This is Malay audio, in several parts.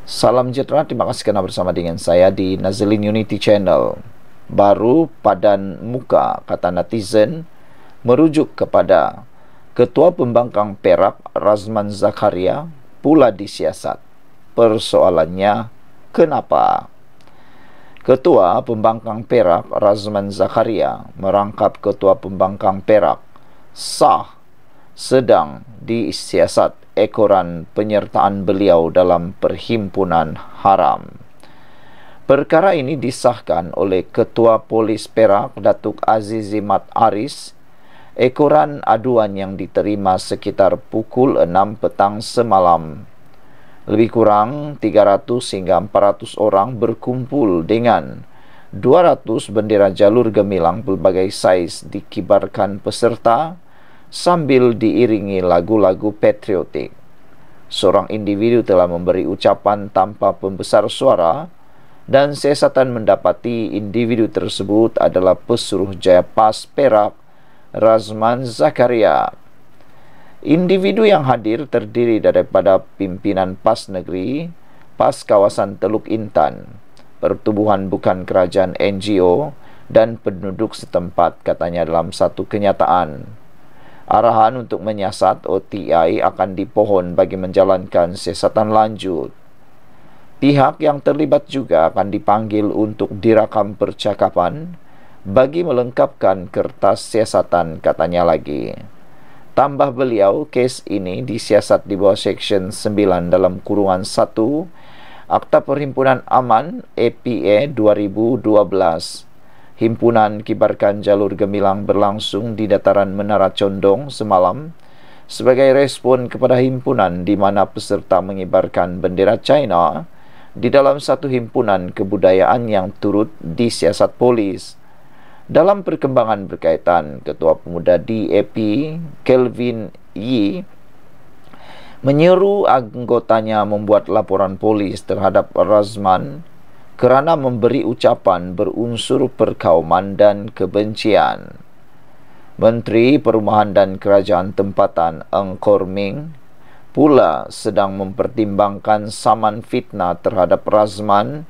Salam sejahtera, terima kasih kerana bersama dengan saya di Nazlin Unity Channel. Baru padan muka, kata netizen, merujuk kepada Ketua Pembangkang Perak Razman Zakaria pula disiasat. Persoalannya, kenapa? Ketua Pembangkang Perak Razman Zakaria merangkap Ketua Pembangkang Perak sah sedang disiasat ekoran penyertaan beliau dalam perhimpunan haram. Perkara ini disahkan oleh Ketua Polis Perak Datuk Azizi Mat Aris. Ekoran aduan yang diterima sekitar pukul 6 petang semalam. Lebih kurang 300 hingga 400 orang berkumpul dengan 200 bendera jalur gemilang pelbagai saiz dikibarkan peserta sambil diiringi lagu-lagu patriotik. Seorang individu telah memberi ucapan tanpa pembesar suara dan siasatan mendapati individu tersebut adalah Pesuruhjaya PAS Perak Razman Zakaria. Individu yang hadir terdiri daripada pimpinan PAS Negeri, PAS Kawasan Teluk Intan, Pertubuhan Bukan Kerajaan NGO dan penduduk setempat, katanya dalam satu kenyataan. Arahan untuk menyiasat OTI akan dipohon bagi menjalankan siasatan lanjut. Pihak yang terlibat juga akan dipanggil untuk dirakam percakapan bagi melengkapkan kertas siasatan, katanya lagi. Tambah beliau, kes ini disiasat di bawah Seksyen 9 dalam kurungan 1 Akta Perhimpunan Aman APA 2012. Himpunan kibarkan jalur gemilang berlangsung di dataran Menara Condong semalam sebagai respon kepada himpunan di mana peserta mengibarkan bendera China di dalam satu himpunan kebudayaan yang turut disiasat polis. Dalam perkembangan berkaitan, Ketua Pemuda DAP Kelvin Yi menyeru anggotanya membuat laporan polis terhadap Razman kerana memberi ucapan berunsur perkauman dan kebencian. Menteri Perumahan dan Kerajaan Tempatan Eng Kor Ming pula sedang mempertimbangkan saman fitnah terhadap Razman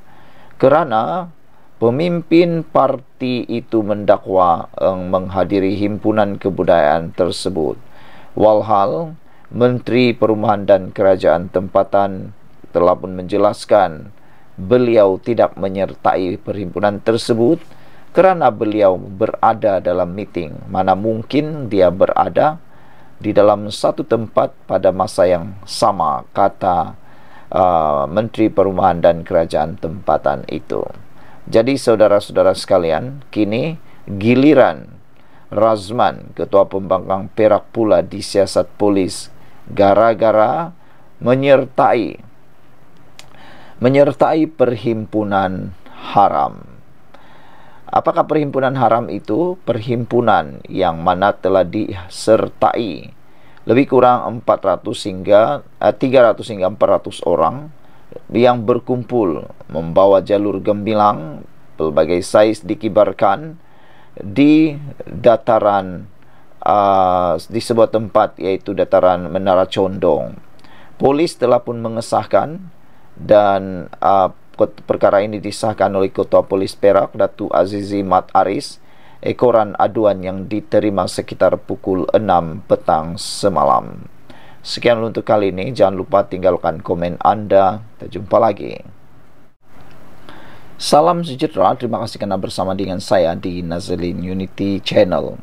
kerana pemimpin parti itu mendakwa Eng menghadiri himpunan kebudayaan tersebut. Walhal, Menteri Perumahan dan Kerajaan Tempatan telah pun menjelaskan beliau tidak menyertai perhimpunan tersebut kerana beliau berada dalam meeting. Mana mungkin dia berada di dalam satu tempat pada masa yang sama, kata Menteri Perumahan dan Kerajaan Tempatan itu. Jadi saudara-saudara sekalian, kini giliran Razman, Ketua Pembangkang Perak pula disiasat polis gara-gara menyertai perhimpunan haram. Apakah perhimpunan haram itu? Perhimpunan yang mana telah disertai lebih kurang 300 hingga 400 orang yang berkumpul membawa jalur gemilang pelbagai saiz dikibarkan di dataran di sebuah tempat, iaitu dataran Menara Condong. Polis telah pun mengesahkan dan perkara ini disahkan oleh Ketua Polis Perak Datuk Azizi Mat Aris. Ekoran aduan yang diterima sekitar pukul 6 petang semalam. Sekian untuk kali ini. Jangan lupa tinggalkan komen anda. Kita jumpa lagi. Salam sejahtera. Terima kasih kerana bersama dengan saya di Nazlin Unity Channel.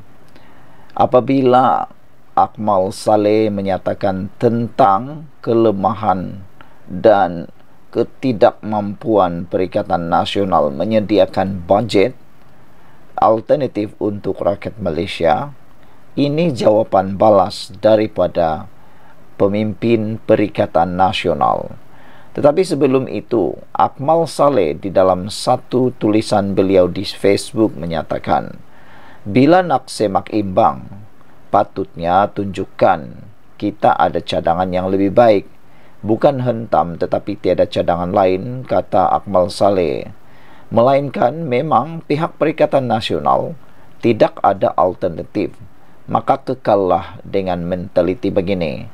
Apabila Akmal Saleh menyatakan tentang kelemahan dan ketidakmampuan Perikatan Nasional menyediakan bajet alternatif untuk rakyat Malaysia, ini jawapan balas daripada pemimpin Perikatan Nasional. Tetapi sebelum itu, Akmal Saleh di dalam satu tulisan beliau di Facebook menyatakan, bila nak semak imbang, patutnya tunjukkan kita ada cadangan yang lebih baik. Bukan hentam tetapi tiada cadangan lain, kata Akmal Saleh. Melainkan memang pihak Perikatan Nasional tidak ada alternatif. Maka kekallah dengan mentaliti begini.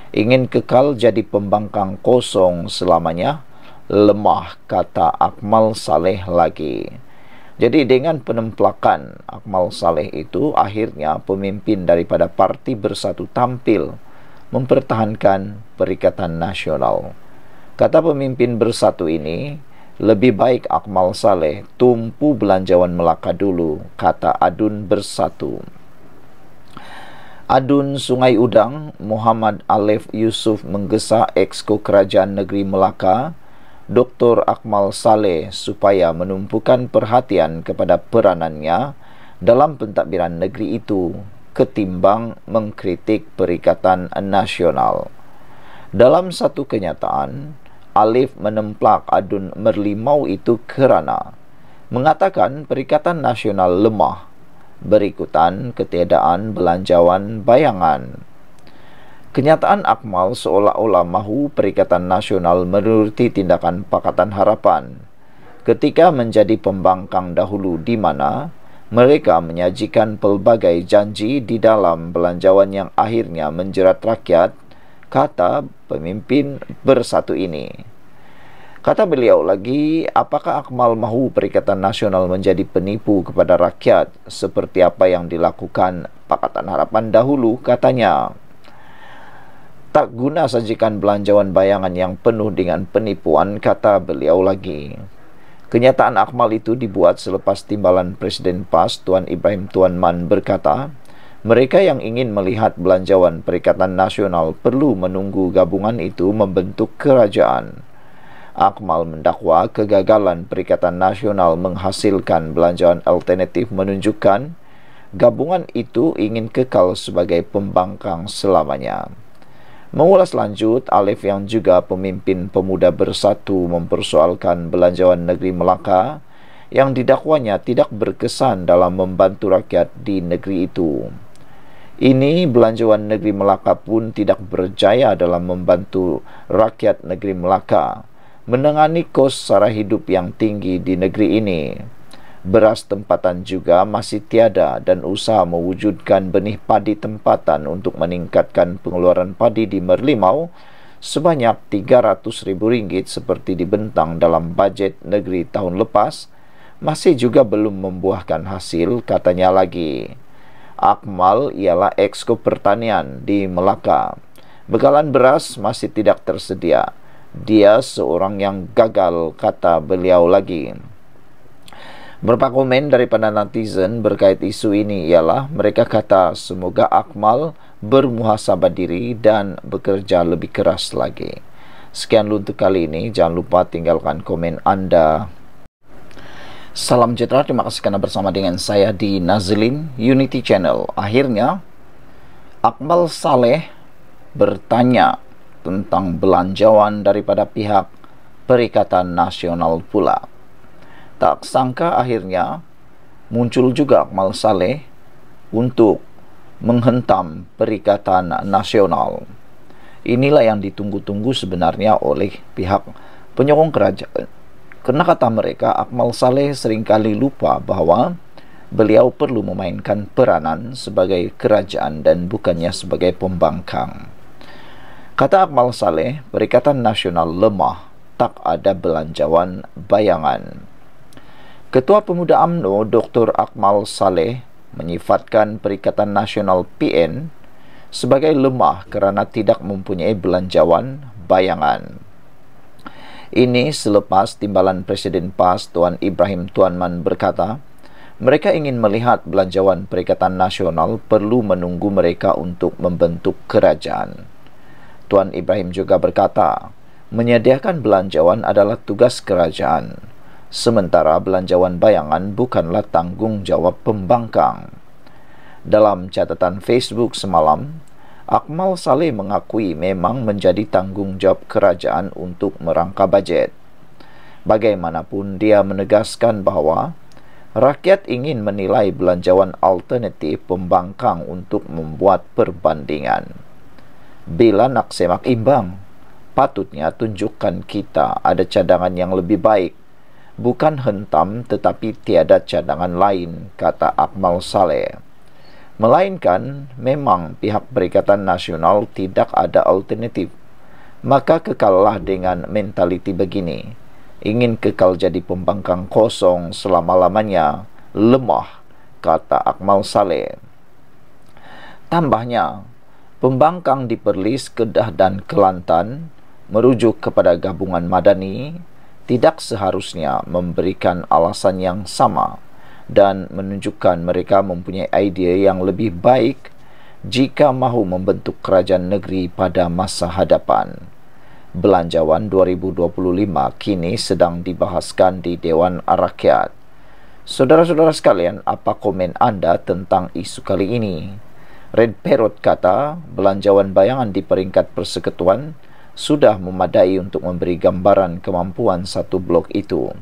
Ingin kekal jadi pembangkang kosong selamanya, lemah, kata Akmal Saleh lagi. Jadi dengan penemplakan Akmal Saleh itu, akhirnya pemimpin daripada Parti Bersatu tampil mempertahankan Perikatan Nasional. Kata pemimpin Bersatu ini, lebih baik Akmal Saleh tumpu belanjawan Melaka dulu, kata Adun Bersatu. Adun Sungai Udang, Muhammad Alif Yusuf menggesa Exco Kerajaan Negeri Melaka, Dr. Akmal Saleh supaya menumpukan perhatian kepada peranannya dalam pentadbiran negeri itu ketimbang mengkritik Perikatan Nasional. Dalam satu kenyataan, Alif menemplak Adun Merlimau itu kerana mengatakan Perikatan Nasional lemah berikutan ketiadaan belanjawan bayangan. Kenyataan Akmal seolah-olah mahu Perikatan Nasional menuruti tindakan Pakatan Harapan ketika menjadi pembangkang dahulu, di mana mereka menyajikan pelbagai janji di dalam belanjawan yang akhirnya menjerat rakyat, kata pemimpin Bersatu ini. Kata beliau lagi, apakah Akmal mahu Perikatan Nasional menjadi penipu kepada rakyat seperti apa yang dilakukan Pakatan Harapan dahulu, katanya. Tak guna sajikan belanjawan bayangan yang penuh dengan penipuan, kata beliau lagi. Kenyataan Akmal itu dibuat selepas timbalan Presiden PAS Tuan Ibrahim Tuan Man berkata, mereka yang ingin melihat belanjawan Perikatan Nasional perlu menunggu gabungan itu membentuk kerajaan. Akmal mendakwa kegagalan Perikatan Nasional menghasilkan belanjawan alternatif menunjukkan gabungan itu ingin kekal sebagai pembangkang selamanya. Mengulas lanjut, Alif yang juga pemimpin Pemuda Bersatu mempersoalkan belanjawan negeri Melaka yang didakwanya tidak berkesan dalam membantu rakyat di negeri itu. Ini belanjawan negeri Melaka pun tidak berjaya dalam membantu rakyat negeri Melaka menangani kos sara hidup yang tinggi di negeri ini. Beras tempatan juga masih tiada dan usaha mewujudkan benih padi tempatan untuk meningkatkan pengeluaran padi di Merlimau sebanyak RM300,000 seperti dibentang dalam bajet negeri tahun lepas masih juga belum membuahkan hasil, katanya lagi. Akmal ialah Exco Pertanian di Melaka. Bekalan beras masih tidak tersedia. Dia seorang yang gagal, kata beliau lagi. Beberapa komen daripada netizen berkait isu ini ialah mereka kata semoga Akmal bermuhasabah diri dan bekerja lebih keras lagi. Sekian dulu untuk kali ini. Jangan lupa tinggalkan komen anda. Salam sejahtera, terima kasih karena bersama dengan saya di Nazilin Unity Channel. Akhirnya Akmal Saleh bertanya tentang belanjawan daripada pihak Perikatan Nasional pula. Tak sangka akhirnya muncul juga Akmal Saleh untuk menghentam Perikatan Nasional. Inilah yang ditunggu-tunggu sebenarnya oleh pihak penyokong kerajaan. Karena kata mereka, Akmal Saleh seringkali lupa bahwa beliau perlu memainkan peranan sebagai kerajaan dan bukannya sebagai pembangkang. Kata Akmal Saleh, Perikatan Nasional lemah, tak ada belanjawan bayangan. Ketua Pemuda UMNO Dr. Akmal Saleh menyifatkan Perikatan Nasional PN sebagai lemah kerana tidak mempunyai belanjawan bayangan. Ini selepas timbalan Presiden PAS Tuan Ibrahim Tuan Man berkata, mereka ingin melihat belanjawan Perikatan Nasional perlu menunggu mereka untuk membentuk kerajaan. Tuan Ibrahim juga berkata, menyediakan belanjawan adalah tugas kerajaan. Sementara belanjawan bayangan bukanlah tanggungjawab pembangkang. Dalam catatan Facebook semalam, Akmal Saleh mengakui memang menjadi tanggungjawab kerajaan untuk merangka bajet. Bagaimanapun dia menegaskan bahawa rakyat ingin menilai belanjawan alternatif pembangkang untuk membuat perbandingan. Bila nak semak imbang, patutnya tunjukkan kita ada cadangan yang lebih baik. Bukan hentam tetapi tiada cadangan lain, kata Akmal Saleh. Melainkan memang pihak Perikatan Nasional tidak ada alternatif. Maka kekallah dengan mentaliti begini. ingin kekal jadi pembangkang kosong selama-lamanya, lemah, kata Akmal Saleh. Tambahnya, pembangkang di Perlis, Kedah dan Kelantan merujuk kepada gabungan Madani tidak seharusnya memberikan alasan yang sama dan menunjukkan mereka mempunyai idea yang lebih baik jika mahu membentuk kerajaan negeri pada masa hadapan. Belanjawan 2025 kini sedang dibahaskan di Dewan Rakyat. Saudara-saudara sekalian, apa komen anda tentang isu kali ini? Red Parrot kata, belanjawan bayangan di peringkat persekutuan sudah memadai untuk memberi gambaran kemampuan satu blok itu.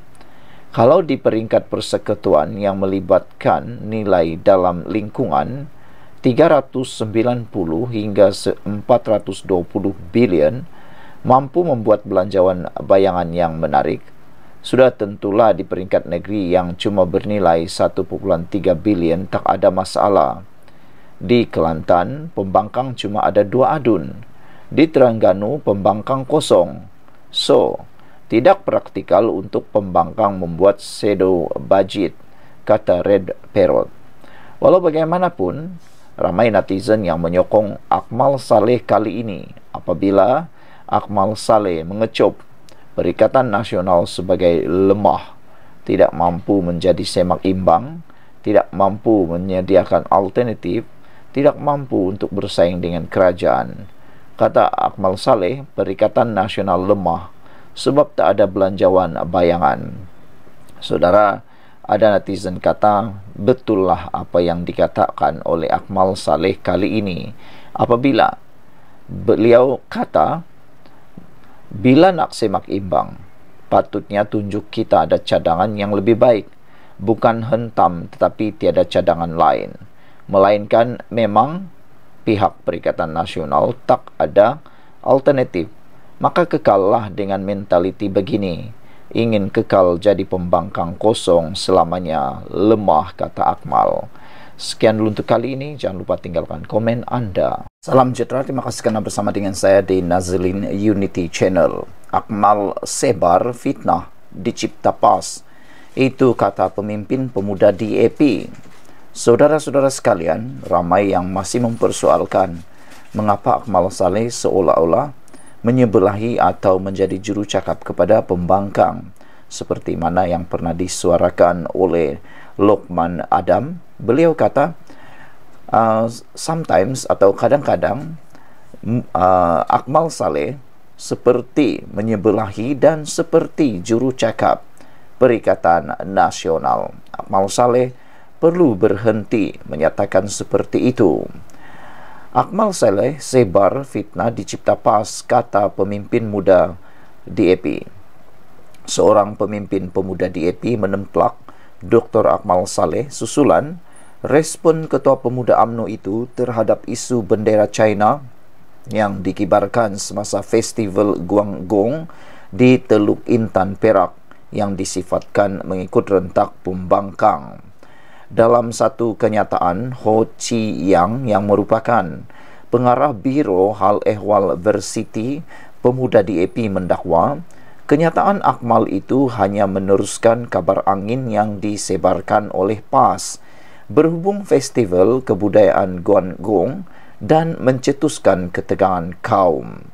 Kalau di peringkat persekutuan yang melibatkan nilai dalam lingkungan 390 hingga 420 bilion mampu membuat belanjawan bayangan yang menarik, sudah tentulah di peringkat negeri yang cuma bernilai 1.3 bilion tak ada masalah. Di Kelantan, pembangkang cuma ada 2 adun. Di Terengganu, pembangkang kosong. So, tidak praktikal untuk pembangkang membuat shadow budget, kata Red Parrot. Walau bagaimanapun, ramai netizen yang menyokong Akmal Saleh kali ini apabila Akmal Saleh mengecop Perikatan Nasional sebagai lemah, tidak mampu menjadi semak imbang, tidak mampu menyediakan alternatif, tidak mampu untuk bersaing dengan kerajaan. Kata Akmal Saleh, Perikatan Nasional lemah sebab tak ada belanjawan bayangan. Saudara, ada netizen kata, betullah apa yang dikatakan oleh Akmal Saleh kali ini apabila beliau kata, bila nak semak imbang, patutnya tunjuk kita ada cadangan yang lebih baik, bukan hentam tetapi tiada cadangan lain, melainkan memang pihak Perikatan Nasional tak ada alternatif. Maka kekallah dengan mentaliti begini, ingin kekal jadi pembangkang kosong selamanya, lemah, kata Akmal. Sekian dulu untuk kali ini, jangan lupa tinggalkan komen anda. Salam sejahtera, terima kasih kerana bersama dengan saya di Nazilin Unity Channel. Akmal sebar fitnah dicipta PAS, itu kata pemimpin pemuda DAP. Saudara-saudara sekalian, ramai yang masih mempersoalkan mengapa Akmal Saleh seolah-olah menyebelahi atau menjadi juru cakap kepada pembangkang, seperti mana yang pernah disuarakan oleh Lokman Adam. Beliau kata, sometimes atau kadang-kadang Akmal Saleh seperti menyebelahi dan seperti juru cakap Perikatan Nasional. Akmal Saleh perlu berhenti menyatakan seperti itu. Akmal Saleh sebar fitnah dicipta PAS, kata pemimpin muda DAP. Seorang pemimpin pemuda DAP menemplak Dr. Akmal Saleh susulan respon Ketua Pemuda UMNO itu terhadap isu bendera China yang dikibarkan semasa festival Guangdong di Teluk Intan, Perak yang disifatkan mengikut rentak pembangkang. Dalam satu kenyataan, Ho Chi Yang yang merupakan pengarah Biro Hal Ehwal Varsity Pemuda DAP mendakwa, kenyataan Akmal itu hanya meneruskan kabar angin yang disebarkan oleh PAS berhubung festival kebudayaan Guangdong dan mencetuskan ketegangan kaum.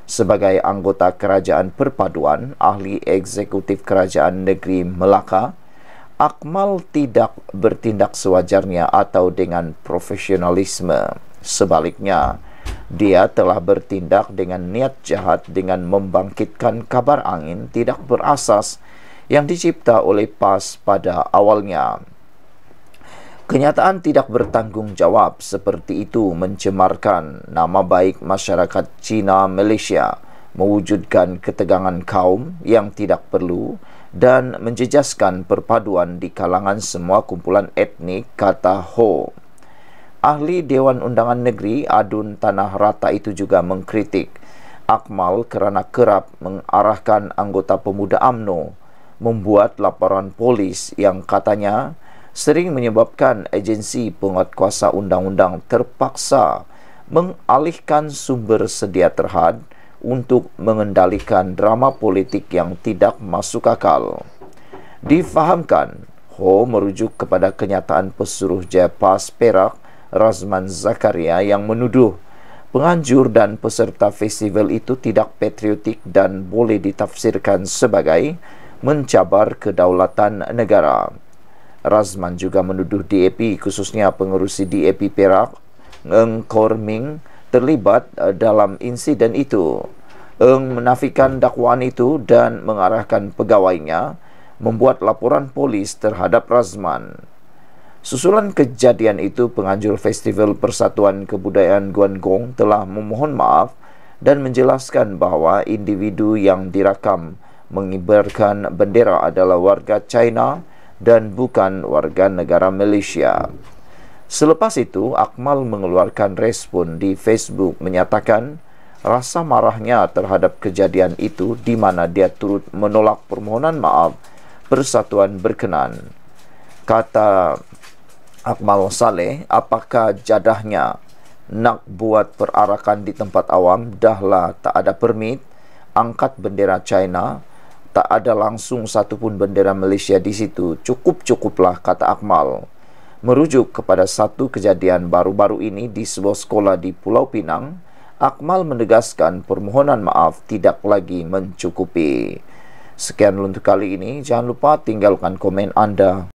Sebagai anggota Kerajaan Perpaduan, ahli eksekutif Kerajaan Negeri Melaka, Akmal tidak bertindak sewajarnya atau dengan profesionalisme. Sebaliknya, dia telah bertindak dengan niat jahat dengan membangkitkan kabar angin tidak berasas yang dicipta oleh PAS pada awalnya. Kenyataan tidak bertanggung jawab seperti itu mencemarkan nama baik masyarakat Cina Malaysia, mewujudkan ketegangan kaum yang tidak perlu dan menjejaskan perpaduan di kalangan semua kumpulan etnik, kata Ho. Ahli Dewan Undangan Negeri Adun Tanah Rata itu juga mengkritik Akmal kerana kerap mengarahkan anggota pemuda UMNO membuat laporan polis yang katanya sering menyebabkan agensi penguatkuasa undang-undang terpaksa mengalihkan sumber sedia terhad untuk mengendalikan drama politik yang tidak masuk akal. Difahamkan, Ho merujuk kepada kenyataan pesuruh Jayapas Perak, Razman Zakaria, yang menuduh penganjur dan peserta festival itu tidak patriotik dan boleh ditafsirkan sebagai mencabar kedaulatan negara. Razman juga menuduh DAP, khususnya pengerusi DAP Perak, Ng Kor Ming, terlibat dalam insiden itu. Ng menafikan dakwaan itu dan mengarahkan pegawainya membuat laporan polis terhadap Razman. Susulan kejadian itu, penganjur Festival Persatuan Kebudayaan Guangdong telah memohon maaf dan menjelaskan bahawa individu yang dirakam mengibarkan bendera adalah warga China dan bukan warga negara Malaysia. Selepas itu, Akmal mengeluarkan respon di Facebook menyatakan rasa marahnya terhadap kejadian itu, di mana dia turut menolak permohonan maaf persatuan berkenan. Kata Akmal Saleh, apakah jadahnya nak buat perarakan di tempat awam? Dahlah tak ada permit, angkat bendera China, tak ada langsung satu pun bendera Malaysia di situ. Cukup-cukuplah, kata Akmal. Merujuk kepada satu kejadian baru-baru ini di sebuah sekolah di Pulau Pinang, Akmal menegaskan permohonan maaf tidak lagi mencukupi. Sekian untuk kali ini. Jangan lupa tinggalkan komen anda